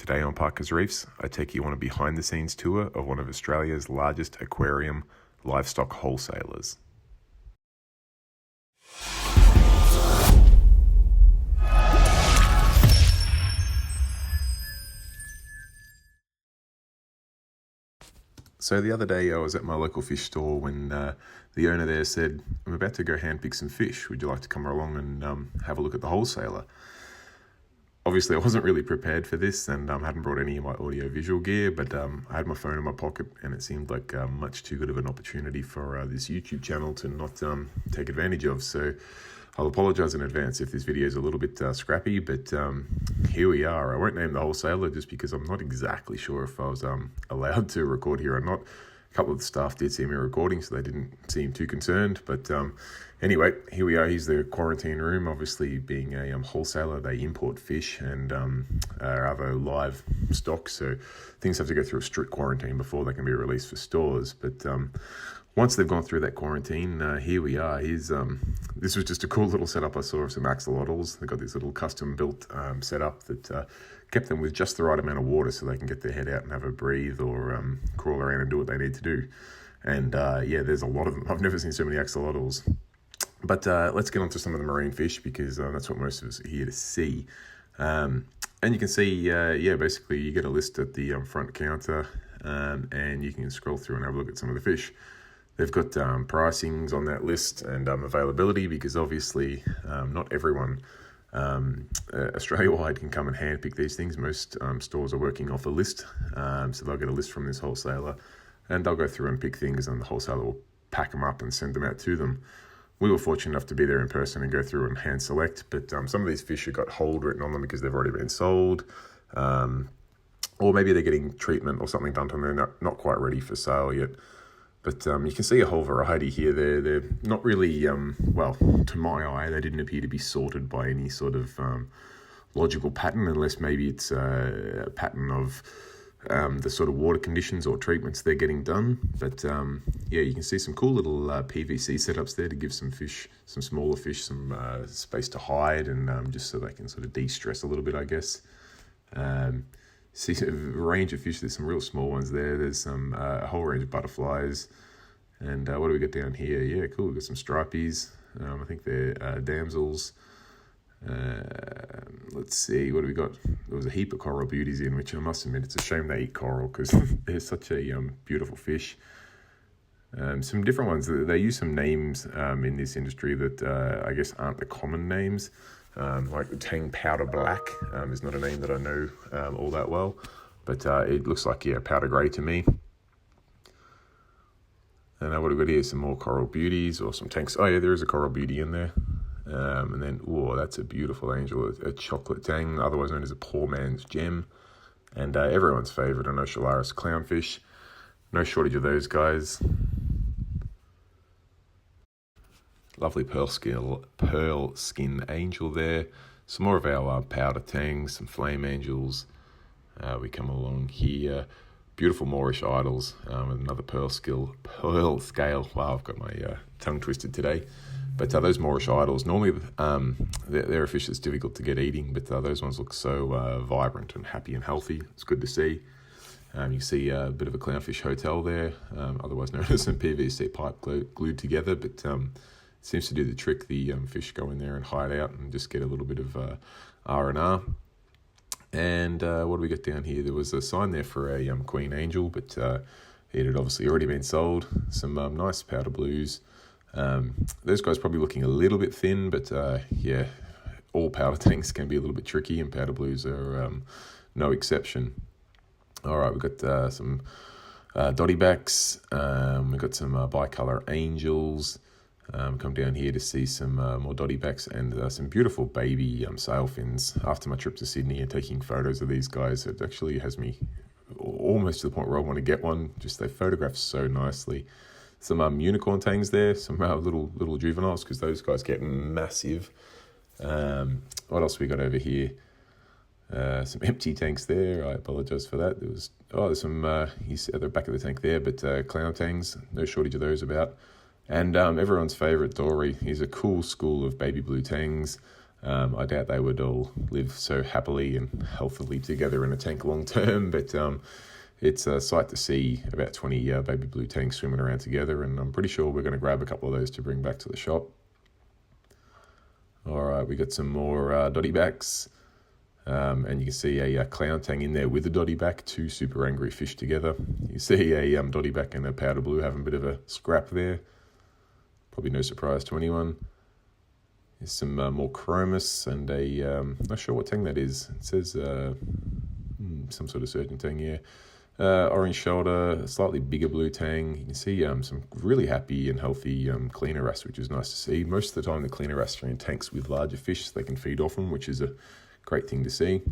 Today on Parker's Reefs, I take you on a behind-the-scenes tour of one of Australia's largest aquarium livestock wholesalers. So the other day I was at my local fish store when the owner there said, "I'm about to go handpick some fish. Would you like to come along and have a look at the wholesaler?" Obviously, I wasn't really prepared for this and hadn't brought any of my audio-visual gear, but I had my phone in my pocket and it seemed like much too good of an opportunity for this YouTube channel to not take advantage of. So I'll apologise in advance if this video is a little bit scrappy, but here we are. I won't name the wholesaler just because I'm not exactly sure if I was allowed to record here or not. A couple of the staff did see me recording, so they didn't seem too concerned. But anyway, here we are. Here's the quarantine room. Obviously, being a wholesaler, they import fish and other live stock, so things have to go through a strict quarantine before they can be released for stores. But once they've gone through that quarantine, here we are. This was just a cool little setup I saw of some axolotls. They've got this little custom-built setup that kept them with just the right amount of water so they can get their head out and have a breathe or crawl around and do what they need to do. And yeah, there's a lot of them. I've never seen so many axolotls. But let's get on to some of the marine fish because that's what most of us are here to see. And you can see, yeah, basically you get a list at the front counter and you can scroll through and have a look at some of the fish. They've got pricings on that list and availability because obviously not everyone Australia-wide can come and handpick these things. Most stores are working off a list, so they'll get a list from this wholesaler and they'll go through and pick things and the wholesaler will pack them up and send them out to them. We were fortunate enough to be there in person and go through and hand select, but some of these fish have got hold written on them because they've already been sold, or maybe they're getting treatment or something done to them. They're not quite ready for sale yet. But you can see a whole variety here. They're not really, well, to my eye, they didn't appear to be sorted by any sort of logical pattern, unless maybe it's a pattern of the sort of water conditions or treatments they're getting done. But yeah, you can see some cool little PVC setups there to give some fish, some smaller fish, some space to hide and just so they can sort of de-stress a little bit, I guess. See a range of fish. There's some real small ones there. There's some a whole range of butterflies. And what do we got down here? Yeah, cool. We've got some stripies. I think they're damsels. Let's see, what do we got? There was a heap of coral beauties in, which I must admit, it's a shame they eat coral because they're such a beautiful fish. Some different ones. They use some names in this industry that I guess aren't the common names. Like the tang powder black is not a name that I know all that well, but it looks like, yeah, powder grey to me. And what have we got here? Some more coral beauties or some tanks. Oh yeah, there is a coral beauty in there. And then, oh, that's a beautiful angel, a chocolate tang, otherwise known as a poor man's gem. And everyone's favourite, an Ocellaris clownfish. No shortage of those guys. Lovely pearl skin angel there. Some more of our powder tangs, some flame angels. We come along here. Beautiful Moorish idols with another pearl scale. Wow, I've got my tongue twisted today. But those Moorish idols, normally they're a fish that's difficult to get eating, but those ones look so vibrant and happy and healthy. It's good to see. You see a bit of a clownfish hotel there, otherwise known as some PVC pipe glued together, but seems to do the trick. The fish go in there and hide out and just get a little bit of R&R. And what do we got down here? There was a sign there for a Queen Angel, but it had obviously already been sold. Some nice powder blues. Those guys probably looking a little bit thin, but yeah, all powder tanks can be a little bit tricky, and powder blues are no exception. All right, we've got some dotty backs. We've got some bicolor angels. Come down here to see some more dotty backs and some beautiful baby sail fins. After my trip to Sydney and taking photos of these guys, it actually has me almost to the point where I want to get one. Just they photograph so nicely. Some unicorn tangs there, some little juveniles, because those guys get massive. What else we got over here? Some empty tanks there. I apologise for that. There's some he's at the back of the tank there, but clown tangs, no shortage of those about. And everyone's favourite dory. He's a cool school of baby blue tangs. I doubt they would all live so happily and healthily together in a tank long term, but it's a sight to see about 20 baby blue tanks swimming around together, and I'm pretty sure we're going to grab a couple of those to bring back to the shop. All right, we got some more dotty backs, and you can see a clown tang in there with a dotty back, two super angry fish together. You see a dotty back and a powder blue having a bit of a scrap there. Probably no surprise to anyone. There's some more chromis and not sure what tang that is. It says some sort of surgeon tang, yeah. Orange shoulder, a slightly bigger blue tang. You can see some really happy and healthy cleaner wrasse, which is nice to see. Most of the time the cleaner wrasse are in tanks with larger fish, so they can feed off them, which is a great thing to see.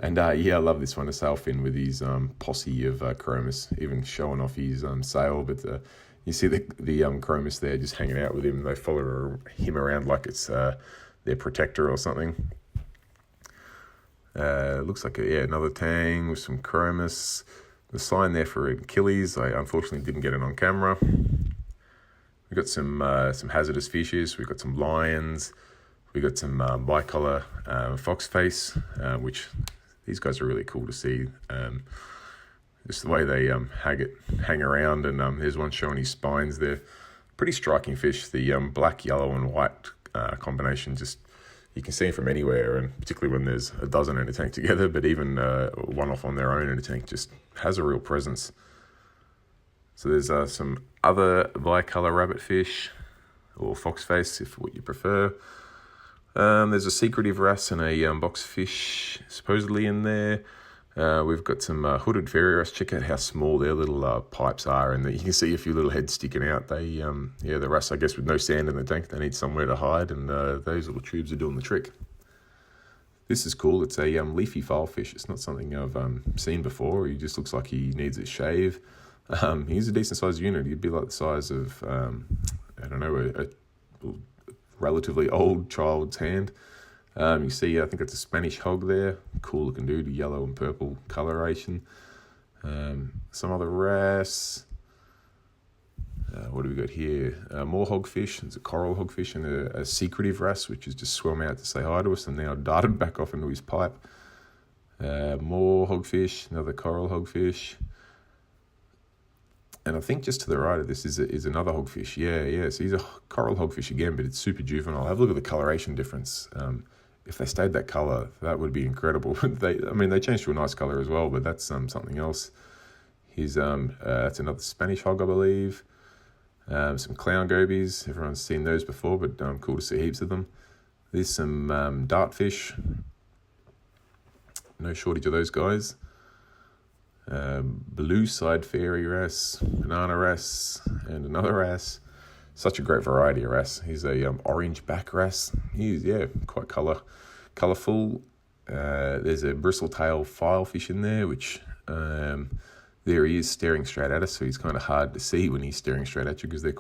And yeah, I love this one, a sailfin with his posse of chromis, even showing off his sail, but you see the chromis there just hanging out with him. They follow him around like it's their protector or something. Looks like another tang with some chromis. The sign there for Achilles, I unfortunately didn't get it on camera. We've got some hazardous fishes. We've got some lions. We've got some bicolor fox face, which these guys are really cool to see. Just the way they hang around, and there's one showing his spines there. Pretty striking fish. The black, yellow, and white combination, just you can see them from anywhere, and particularly when there's a dozen in a tank together, but even one off on their own in a tank just has a real presence. So there's some other bicolor rabbit fish, or fox face, if what you prefer. There's a secretive wrasse and a box fish supposedly in there. We've got some hooded fairy wrasse. Check out how small their little pipes are, and you can see a few little heads sticking out. They, the wrasse, I guess, with no sand in the tank, they need somewhere to hide, and those little tubes are doing the trick. This is cool. It's a leafy filefish. It's not something I've seen before. He just looks like he needs a shave. He's a decent sized unit. He'd be like the size of, a relatively old child's hand. You see, I think it's a Spanish hog there. Cool looking dude, yellow and purple coloration. Some other wrasse. What do we got here? More hogfish. There's a coral hogfish and a secretive wrasse, which has just swum out to say hi to us and now darted back off into his pipe. More hogfish, another coral hogfish. And I think just to the right of this is another hogfish. Yeah. So he's a coral hogfish again, but it's super juvenile. Have a look at the coloration difference. If they stayed that color, that would be incredible. They changed to a nice color as well, but that's something else. Here's that's another Spanish hog, I believe. Some clown gobies. Everyone's seen those before, but cool to see heaps of them. There's some dartfish. No shortage of those guys. Blue side fairy wrasse, banana wrasse, and another wrasse. Such a great variety of wrasse. He's a orange back wrasse. He's quite colourful. There's a bristletail filefish in there, which there he is staring straight at us. So he's kind of hard to see when he's staring straight at you because they're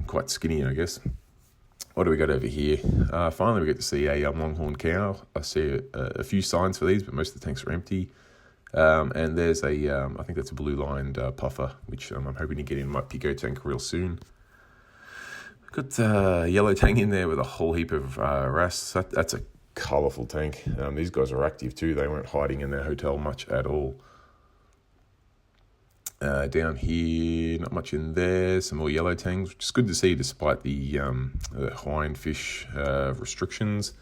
quite skinny, I guess. What do we got over here? Finally, we get to see a longhorn cow. I see a few signs for these, but most of the tanks are empty. And there's I think that's a blue-lined puffer, which I'm hoping to get in my pico tank real soon. Got a yellow tang in there with a whole heap of wrasse. That's a colourful tank. These guys are active too. They weren't hiding in their hotel much at all. Down here, not much in there. Some more yellow tangs, which is good to see despite the Hawaiian fish restrictions.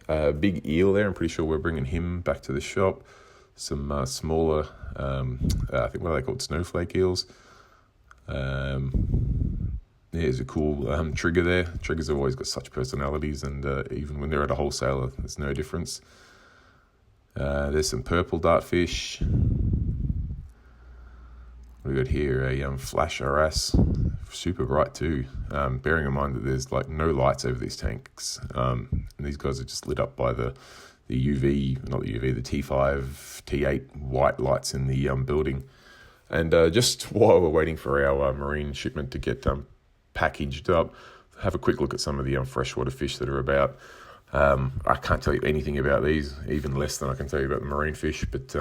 Big eel there. I'm pretty sure we're bringing him back to the shop. Some smaller, I think what are they called, snowflake eels. There's a cool trigger there. Triggers have always got such personalities, and even when they're at a wholesaler, there's no difference. There's some purple dartfish. We got here a flasher wrasse, super bright too. Bearing in mind that there's like no lights over these tanks, and these guys are just lit up by the UV, not the UV, the T5, T8 white lights in the building. And just while we're waiting for our marine shipment to get packaged up, have a quick look at some of the freshwater fish that are about. I can't tell you anything about these, even less than I can tell you about the marine fish, but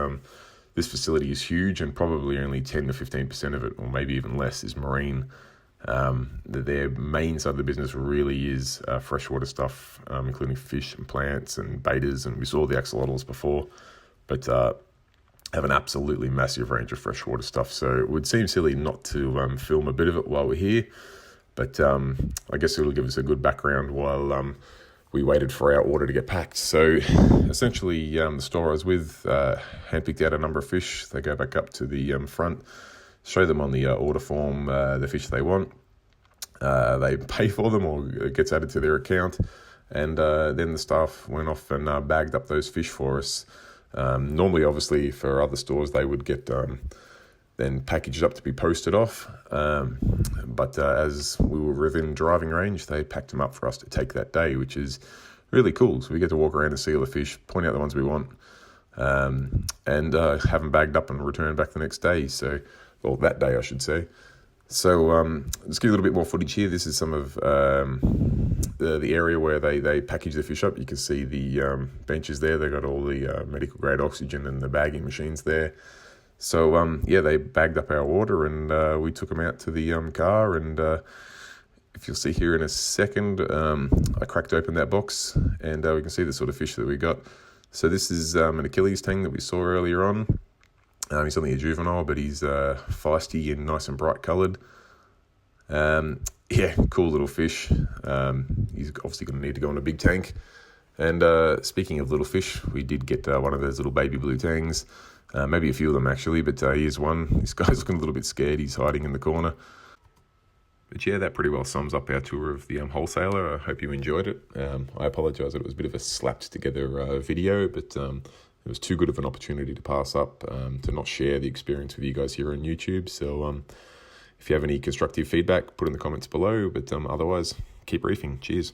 this facility is huge, and probably only 10 to 15% of it, or maybe even less, is marine. Their main side of the business really is freshwater stuff, including fish and plants and betas, and we saw the axolotls before, but have an absolutely massive range of freshwater stuff. So it would seem silly not to film a bit of it while we're here, but I guess it'll give us a good background while we waited for our order to get packed. So essentially, the store I was with handpicked out a number of fish. They go back up to the front, show them on the order form the fish they want. They pay for them, or it gets added to their account, and then the staff went off and bagged up those fish for us. Normally, obviously, for other stores, they would get then packaged up to be posted off. But as we were within driving range, they packed them up for us to take that day, which is really cool. So we get to walk around and see all the fish, point out the ones we want, and have them bagged up and return back the next day. So, well, that day, I should say. So let's give you a little bit more footage here. This is some of the area where they package the fish up. You can see the benches there. They've got all the medical grade oxygen and the bagging machines there. So yeah, they bagged up our order, and we took them out to the car. And if you'll see here in a second, I cracked open that box, and we can see the sort of fish that we got. So this is an Achilles tang that we saw earlier on. He's only a juvenile, but he's feisty and nice and bright coloured. Yeah, cool little fish. He's obviously going to need to go in a big tank. And speaking of little fish, we did get one of those little baby blue tangs. Maybe a few of them actually, but here's one. This guy's looking a little bit scared. He's hiding in the corner. But yeah, that pretty well sums up our tour of the Wholesaler. I hope you enjoyed it. I apologise that it was a bit of a slapped together video, but it was too good of an opportunity to pass up, to not share the experience with you guys here on YouTube. So if you have any constructive feedback, put in the comments below. But otherwise, keep reefing. Cheers.